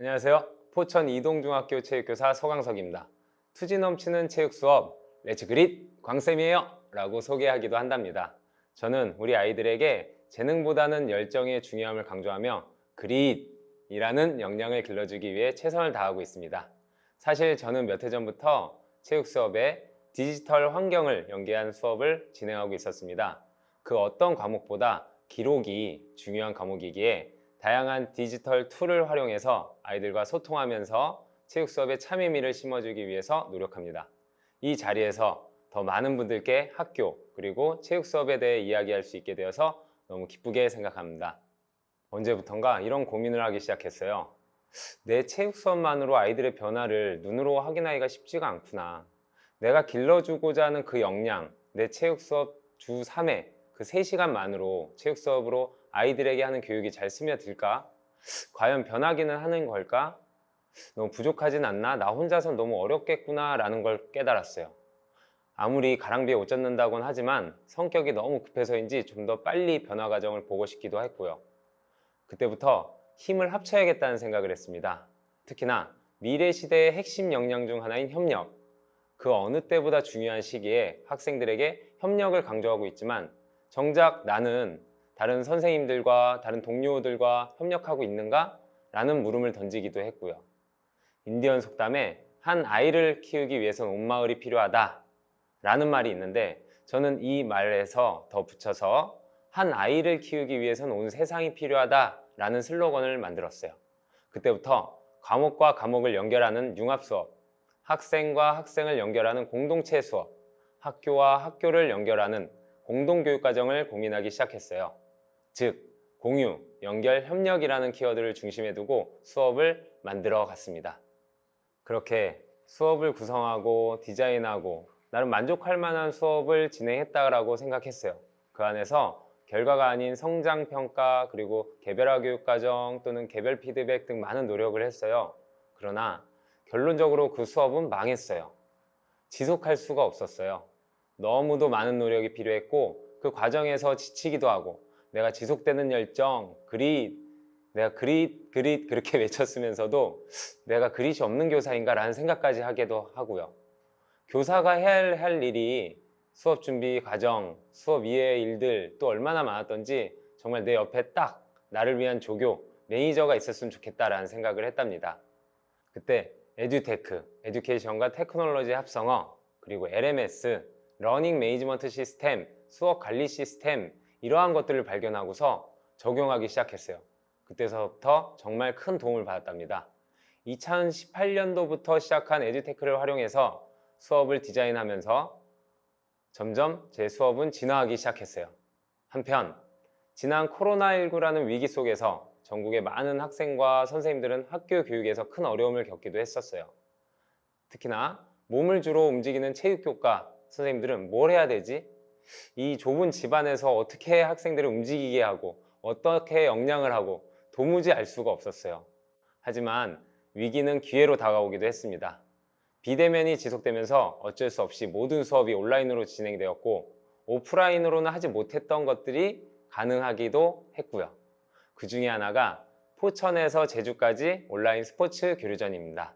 안녕하세요. 포천 이동중학교 체육교사 서광석입니다. 투지 넘치는 체육 수업 렛츠 그릿 광쌤이에요 라고 소개하기도 한답니다. 저는 우리 아이들에게 재능보다는 열정의 중요함을 강조하며 그릿이라는 역량을 길러주기 위해 최선을 다하고 있습니다. 사실 저는 몇 해 전부터 체육 수업에 디지털 환경을 연계한 수업을 진행하고 있었습니다. 그 어떤 과목보다 기록이 중요한 과목이기에 다양한 디지털 툴을 활용해서 아이들과 소통하면서 체육 수업에 참여미를 심어주기 위해서 노력합니다. 이 자리에서 더 많은 분들께 학교 그리고 체육 수업에 대해 이야기할 수 있게 되어서 너무 기쁘게 생각합니다. 언제부턴가 이런 고민을 하기 시작했어요. 내 체육 수업만으로 아이들의 변화를 눈으로 확인하기가 쉽지가 않구나. 내가 길러주고자 하는 그 역량, 내 체육 수업 주 3회 그 3시간만으로 체육 수업으로 아이들에게 하는 교육이 잘 스며들까? 과연 변하기는 하는 걸까? 너무 부족하진 않나? 나 혼자선 너무 어렵겠구나 라는 걸 깨달았어요. 아무리 가랑비에 옷 젖는다곤 하지만 성격이 너무 급해서인지 좀 더 빨리 변화 과정을 보고 싶기도 했고요. 그때부터 힘을 합쳐야겠다는 생각을 했습니다. 특히나 미래 시대의 핵심 역량 중 하나인 협력. 그 어느 때보다 중요한 시기에 학생들에게 협력을 강조하고 있지만 정작 나는 다른 선생님들과 다른 동료들과 협력하고 있는가? 라는 물음을 던지기도 했고요. 인디언 속담에 한 아이를 키우기 위해서는 온 마을이 필요하다 라는 말이 있는데 저는 이 말에서 더 붙여서 한 아이를 키우기 위해서는 온 세상이 필요하다 라는 슬로건을 만들었어요. 그때부터 과목과 과목을 연결하는 융합 수업, 학생과 학생을 연결하는 공동체 수업, 학교와 학교를 연결하는 공동교육과정을 고민하기 시작했어요. 즉, 공유, 연결, 협력이라는 키워드를 중심에 두고 수업을 만들어 갔습니다. 그렇게 수업을 구성하고 디자인하고 나름 만족할 만한 수업을 진행했다라고 생각했어요. 그 안에서 결과가 아닌 성장평가 그리고 개별화 교육과정 또는 개별 피드백 등 많은 노력을 했어요. 그러나 결론적으로 그 수업은 망했어요. 지속할 수가 없었어요. 너무도 많은 노력이 필요했고 그 과정에서 지치기도 하고 내가 지속되는 열정, 내가 그릿 그렇게 외쳤으면서도 내가 그릿이 없는 교사인가 라는 생각까지 하기도 하고요. 교사가 해야 할 일이 수업 준비 과정, 수업 이외의 일들 또 얼마나 많았던지 정말 내 옆에 딱 나를 위한 조교, 매니저가 있었으면 좋겠다라는 생각을 했답니다. 그때 에듀테크, 에듀케이션과 테크놀로지 합성어, 그리고 LMS, 러닝 매니지먼트 시스템, 수업 관리 시스템 이러한 것들을 발견하고서 적용하기 시작했어요. 그때서부터 정말 큰 도움을 받았답니다. 2018년도부터 시작한 에듀테크를 활용해서 수업을 디자인하면서 점점 제 수업은 진화하기 시작했어요. 한편 지난 코로나19라는 위기 속에서 전국의 많은 학생과 선생님들은 학교 교육에서 큰 어려움을 겪기도 했었어요. 특히나 몸을 주로 움직이는 체육교과 선생님들은 뭘 해야 되지? 이 좁은 집안에서 어떻게 학생들을 움직이게 하고 어떻게 역량을 하고 도무지 알 수가 없었어요. 하지만 위기는 기회로 다가오기도 했습니다. 비대면이 지속되면서 어쩔 수 없이 모든 수업이 온라인으로 진행되었고 오프라인으로는 하지 못했던 것들이 가능하기도 했고요. 그 중에 하나가 포천에서 제주까지 온라인 스포츠 교류전입니다.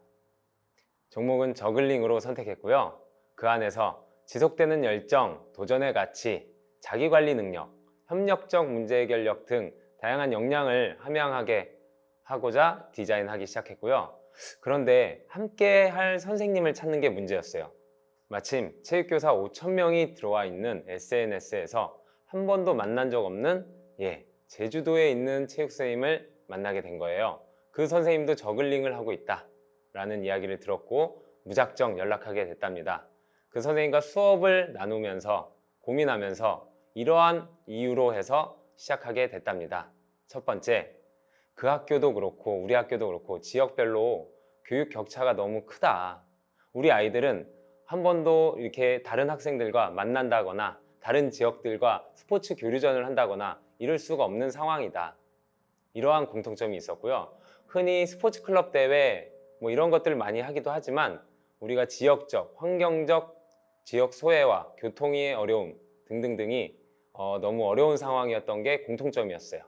종목은 저글링으로 선택했고요. 그 안에서 지속되는 열정, 도전의 가치, 자기관리 능력, 협력적 문제 해결력 등 다양한 역량을 함양하게 하고자 디자인하기 시작했고요. 그런데 함께 할 선생님을 찾는 게 문제였어요. 마침 체육교사 5,000명이 들어와 있는 SNS에서 한 번도 만난 적 없는 제주도에 있는 체육 선생님을 만나게 된 거예요. 그 선생님도 저글링을 하고 있다 라는 이야기를 들었고 무작정 연락하게 됐답니다. 그 선생님과 수업을 나누면서 고민하면서 이러한 이유로 해서 시작하게 됐답니다. 첫 번째, 그 학교도 그렇고 우리 학교도 그렇고 지역별로 교육 격차가 너무 크다. 우리 아이들은 한 번도 이렇게 다른 학생들과 만난다거나 다른 지역들과 스포츠 교류전을 한다거나 이럴 수가 없는 상황이다. 이러한 공통점이 있었고요. 흔히 스포츠 클럽 대회 뭐 이런 것들을 많이 하기도 하지만 우리가 지역적, 환경적 지역 소외와 교통의 어려움 등등등이 너무 어려운 상황이었던 게 공통점이었어요.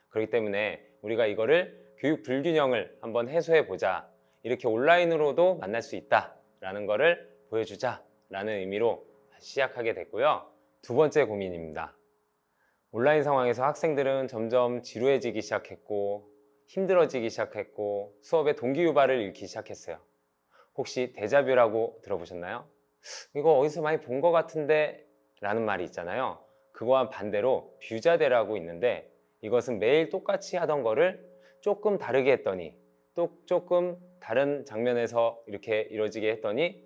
그렇기 때문에 우리가 이거를 교육 불균형을 한번 해소해 보자. 이렇게 온라인으로도 만날 수 있다라는 거를 보여주자라는 의미로 시작하게 됐고요. 두 번째 고민입니다. 온라인 상황에서 학생들은 점점 지루해지기 시작했고 힘들어지기 시작했고 수업의 동기유발을 잃기 시작했어요. 혹시 데자뷰라고 들어보셨나요? 이거 어디서 많이 본 것 같은데 라는 말이 있잖아요. 그거와 반대로 뷰자대라고 있는데 이것은 매일 똑같이 하던 거를 조금 다르게 했더니 또 조금 다른 장면에서 이렇게 이루어지게 했더니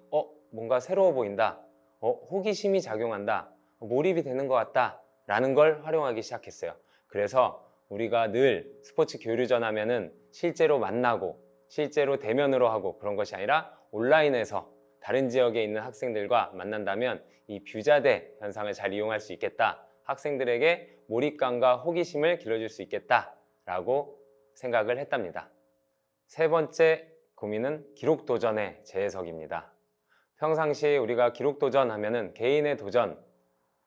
뭔가 새로워 보인다. 호기심이 작용한다. 몰입이 되는 것 같다. 라는 걸 활용하기 시작했어요. 그래서 우리가 늘 스포츠 교류전 하면은 실제로 만나고 실제로 대면으로 하고 그런 것이 아니라 온라인에서 다른 지역에 있는 학생들과 만난다면 이 뷰자대 현상을 잘 이용할 수 있겠다. 학생들에게 몰입감과 호기심을 길러줄 수 있겠다. 라고 생각을 했답니다. 세 번째 고민은 기록 도전의 재해석입니다. 평상시에 우리가 기록 도전 하면은 개인의 도전,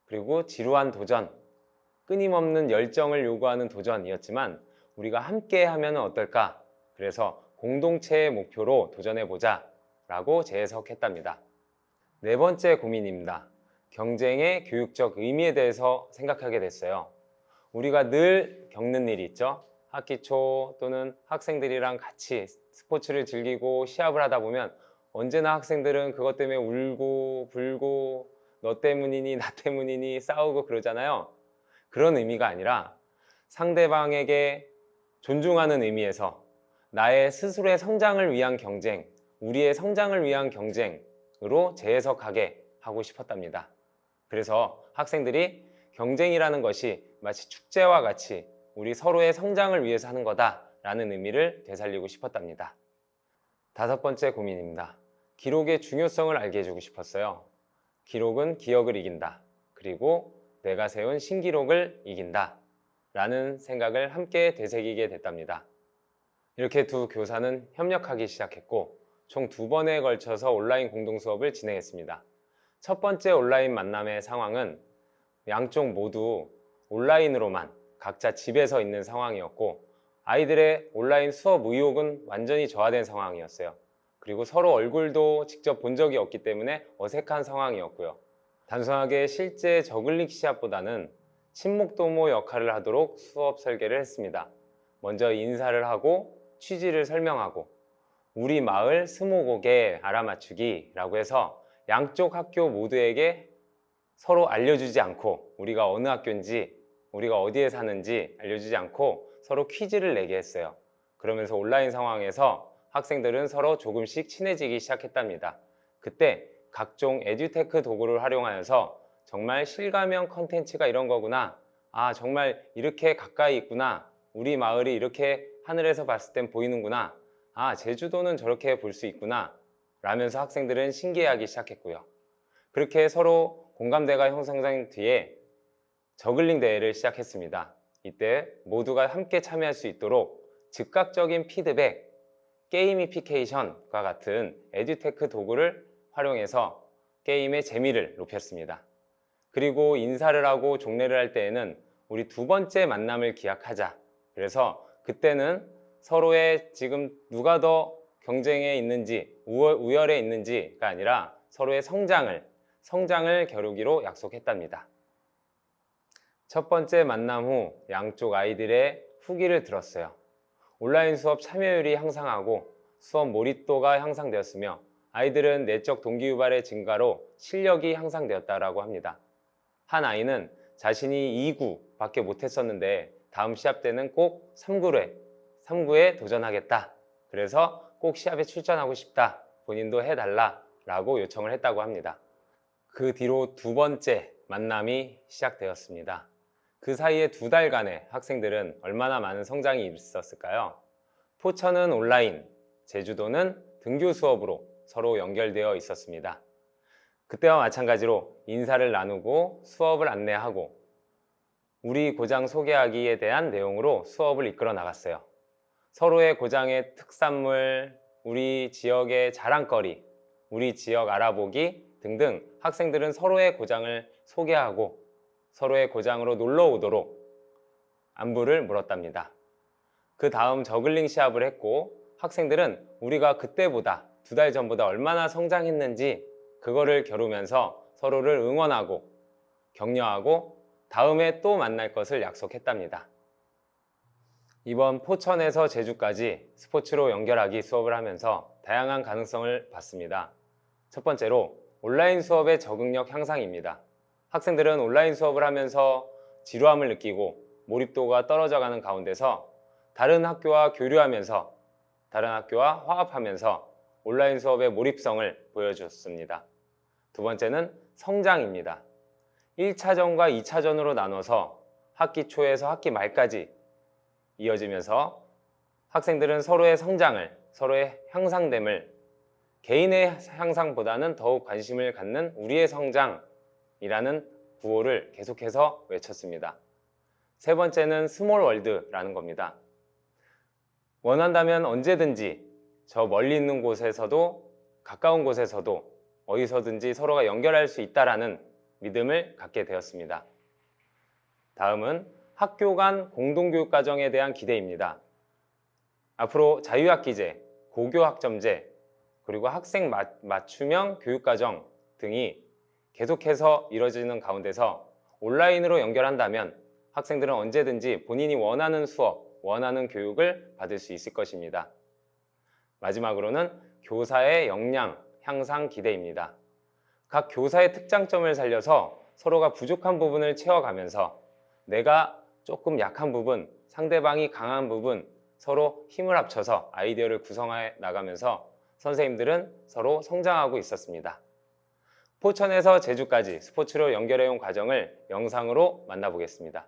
그리고 지루한 도전, 끊임없는 열정을 요구하는 도전이었지만 우리가 함께 하면 어떨까? 그래서 공동체의 목표로 도전해보자 라고 재해석했답니다. 네 번째 고민입니다. 경쟁의 교육적 의미에 대해서 생각하게 됐어요. 우리가 늘 겪는 일이 있죠. 학기 초 또는 학생들이랑 같이 스포츠를 즐기고 시합을 하다 보면 언제나 학생들은 그것 때문에 울고 불고 너 때문이니 나 때문이니 싸우고 그러잖아요. 그런 의미가 아니라 상대방에게 존중하는 의미에서 나의 스스로의 성장을 위한 경쟁, 우리의 성장을 위한 경쟁으로 재해석하게 하고 싶었답니다. 그래서 학생들이 경쟁이라는 것이 마치 축제와 같이 우리 서로의 성장을 위해서 하는 거다라는 의미를 되살리고 싶었답니다. 다섯 번째 고민입니다. 기록의 중요성을 알게 해주고 싶었어요. 기록은 기억을 이긴다. 그리고 내가 세운 신기록을 이긴다. 라는 생각을 함께 되새기게 됐답니다. 이렇게 두 교사는 협력하기 시작했고 총 2번에 걸쳐서 온라인 공동 수업을 진행했습니다. 첫 번째 온라인 만남의 상황은 양쪽 모두 온라인으로만 각자 집에서 있는 상황이었고 아이들의 온라인 수업 의욕은 완전히 저하된 상황이었어요. 그리고 서로 얼굴도 직접 본 적이 없기 때문에 어색한 상황이었고요. 단순하게 실제 저글링 시합보다는 친목도모 역할을 하도록 수업 설계를 했습니다. 먼저 인사를 하고 취지를 설명하고 우리 마을 스무고개 알아맞추기라고 해서 양쪽 학교 모두에게 서로 알려주지 않고 우리가 어느 학교인지 우리가 어디에 사는지 알려주지 않고 서로 퀴즈를 내게 했어요. 그러면서 온라인 상황에서 학생들은 서로 조금씩 친해지기 시작했답니다. 그때 각종 에듀테크 도구를 활용하여서 정말 실감형 컨텐츠가 이런 거구나. 정말 이렇게 가까이 있구나. 우리 마을이 이렇게 하늘에서 봤을 땐 보이는구나. 제주도는 저렇게 볼 수 있구나. 라면서 학생들은 신기해하기 시작했고요. 그렇게 서로 공감대가 형성된 뒤에 저글링 대회를 시작했습니다. 이때 모두가 함께 참여할 수 있도록 즉각적인 피드백, 게이미피케이션과 같은 에듀테크 도구를 활용해서 게임의 재미를 높였습니다. 그리고 인사를 하고 종례를 할 때에는 우리 두 번째 만남을 기약하자. 그래서 그때는 서로의 지금 누가 더 경쟁에 있는지 우열에 있는지가 아니라 서로의 성장을 겨루기로 약속했답니다. 첫 번째 만남 후 양쪽 아이들의 후기를 들었어요. 온라인 수업 참여율이 향상하고 수업 몰입도가 향상되었으며 아이들은 내적 동기유발의 증가로 실력이 향상되었다고 합니다. 한 아이는 자신이 2구밖에 못했었는데 다음 시합 때는 꼭 3구에 도전하겠다. 그래서 꼭 시합에 출전하고 싶다. 본인도 해달라 라고 요청을 했다고 합니다. 그 뒤로 두 번째 만남이 시작되었습니다. 그 사이에 2달간의 학생들은 얼마나 많은 성장이 있었을까요? 포천은 온라인, 제주도는 등교 수업으로 서로 연결되어 있었습니다. 그때와 마찬가지로 인사를 나누고 수업을 안내하고 우리 고장 소개하기에 대한 내용으로 수업을 이끌어 나갔어요. 서로의 고장의 특산물, 우리 지역의 자랑거리, 우리 지역 알아보기 등등 학생들은 서로의 고장을 소개하고 서로의 고장으로 놀러 오도록 안부를 물었답니다. 그 다음 저글링 시합을 했고 학생들은 우리가 그때보다 2달 전보다 얼마나 성장했는지 그거를 겨루면서 서로를 응원하고 격려하고 다음에 또 만날 것을 약속했답니다. 이번 포천에서 제주까지 스포츠로 연결하기 수업을 하면서 다양한 가능성을 봤습니다. 첫 번째로 온라인 수업의 적응력 향상입니다. 학생들은 온라인 수업을 하면서 지루함을 느끼고 몰입도가 떨어져가는 가운데서 다른 학교와 교류하면서 다른 학교와 화합하면서 온라인 수업의 몰입성을 보여주었습니다. 두 번째는 성장입니다. 1차전과 2차전으로 나눠서 학기 초에서 학기 말까지 이어지면서 학생들은 서로의 성장을, 서로의 향상됨을 개인의 향상보다는 더욱 관심을 갖는 우리의 성장이라는 구호를 계속해서 외쳤습니다. 세 번째는 스몰 월드라는 겁니다. 원한다면 언제든지 저 멀리 있는 곳에서도 가까운 곳에서도 어디서든지 서로가 연결할 수 있다라는 믿음을 갖게 되었습니다. 다음은 학교 간 공동교육과정에 대한 기대입니다. 앞으로 자유학기제, 고교학점제, 그리고 학생 맞춤형 교육과정 등이 계속해서 이뤄지는 가운데서 온라인으로 연결한다면 학생들은 언제든지 본인이 원하는 수업, 원하는 교육을 받을 수 있을 것입니다. 마지막으로는 교사의 역량 향상 기대입니다. 각 교사의 특장점을 살려서 서로가 부족한 부분을 채워가면서 내가 조금 약한 부분, 상대방이 강한 부분 서로 힘을 합쳐서 아이디어를 구성해 나가면서 선생님들은 서로 성장하고 있었습니다. 포천에서 제주까지 스포츠로 연결해온 과정을 영상으로 만나보겠습니다.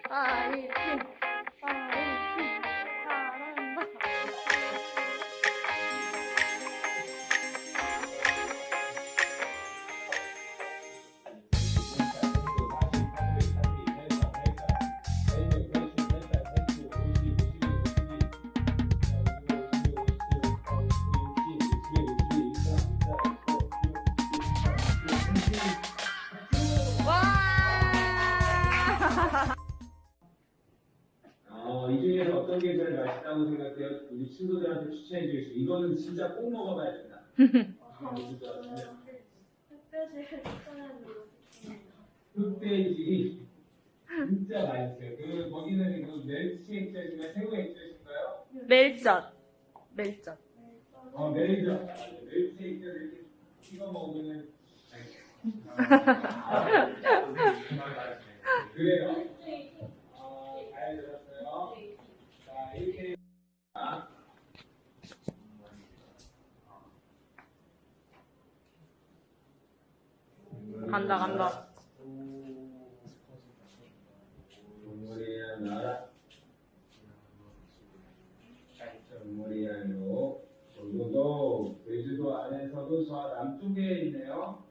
파이팅! 파이팅! 잘한다! 이 중에서 어떤 게 제일 맛있다고 생각해요? 우리 친구들한테 추천해 주실 수 있어요. 이거는 진짜 꼭 먹어봐야 된다. 흑돼지 추천해드리고 싶습니다. 흑돼지 진짜 맛있어요. 거기는 그 멸치 액젓이나 새우 액젓인가요? 멜젓. 멜젓. 멸치 액젓 이렇게 찍어 먹으면 그래요. 잘 들었어요. 자, 이렇게 간다. 동물이야 나라. 동물이야요. 저도 제주도 안에서도 저 남쪽에 있네요.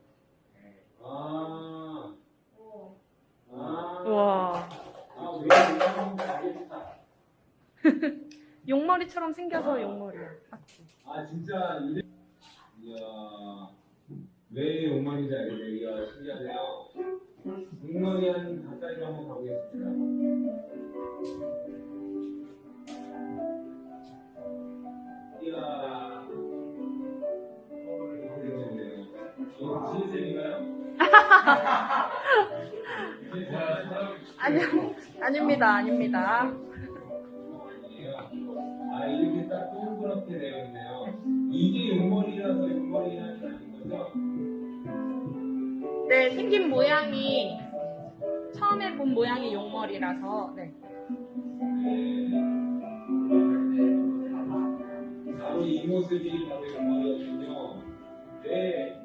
우와. 왜 이런 거 알겠다. 용머리처럼 생겨서 용머리야. 진짜 이야 왜 용머리인지 알겠네요. 이야 신기하네요. 용머리 한 가까이로 한번 가보겠습니다. 이야 이거 진생인가요? 아닙니다. 이렇게 딱 동그랗게 되어 있네요. 이게 용머리라서 용머리라는 게 아닌 거죠? 네, 생긴 모양이 처음에 본 모양이 용머리라서 네. 바로 이 모습이 바로 용머리였군요. 네.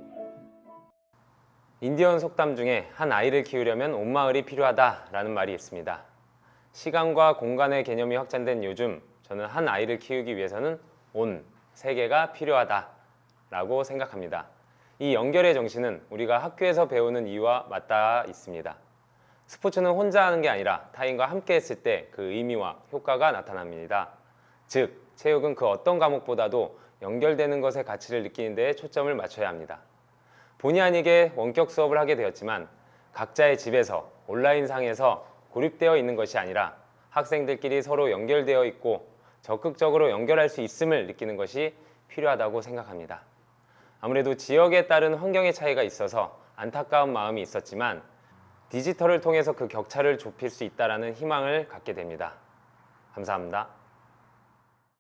인디언 속담 중에 한 아이를 키우려면 온 마을이 필요하다라는 말이 있습니다. 시간과 공간의 개념이 확장된 요즘 저는 한 아이를 키우기 위해서는 온 세계가 필요하다라고 생각합니다. 이 연결의 정신은 우리가 학교에서 배우는 이유와 맞닿아 있습니다. 스포츠는 혼자 하는 게 아니라 타인과 함께 했을 때 그 의미와 효과가 나타납니다. 즉, 체육은 그 어떤 과목보다도 연결되는 것의 가치를 느끼는 데에 초점을 맞춰야 합니다. 본의 아니게 원격 수업을 하게 되었지만 각자의 집에서 온라인상에서 고립되어 있는 것이 아니라 학생들끼리 서로 연결되어 있고 적극적으로 연결할 수 있음을 느끼는 것이 필요하다고 생각합니다. 아무래도 지역에 따른 환경의 차이가 있어서 안타까운 마음이 있었지만 디지털을 통해서 그 격차를 좁힐 수 있다는 희망을 갖게 됩니다. 감사합니다.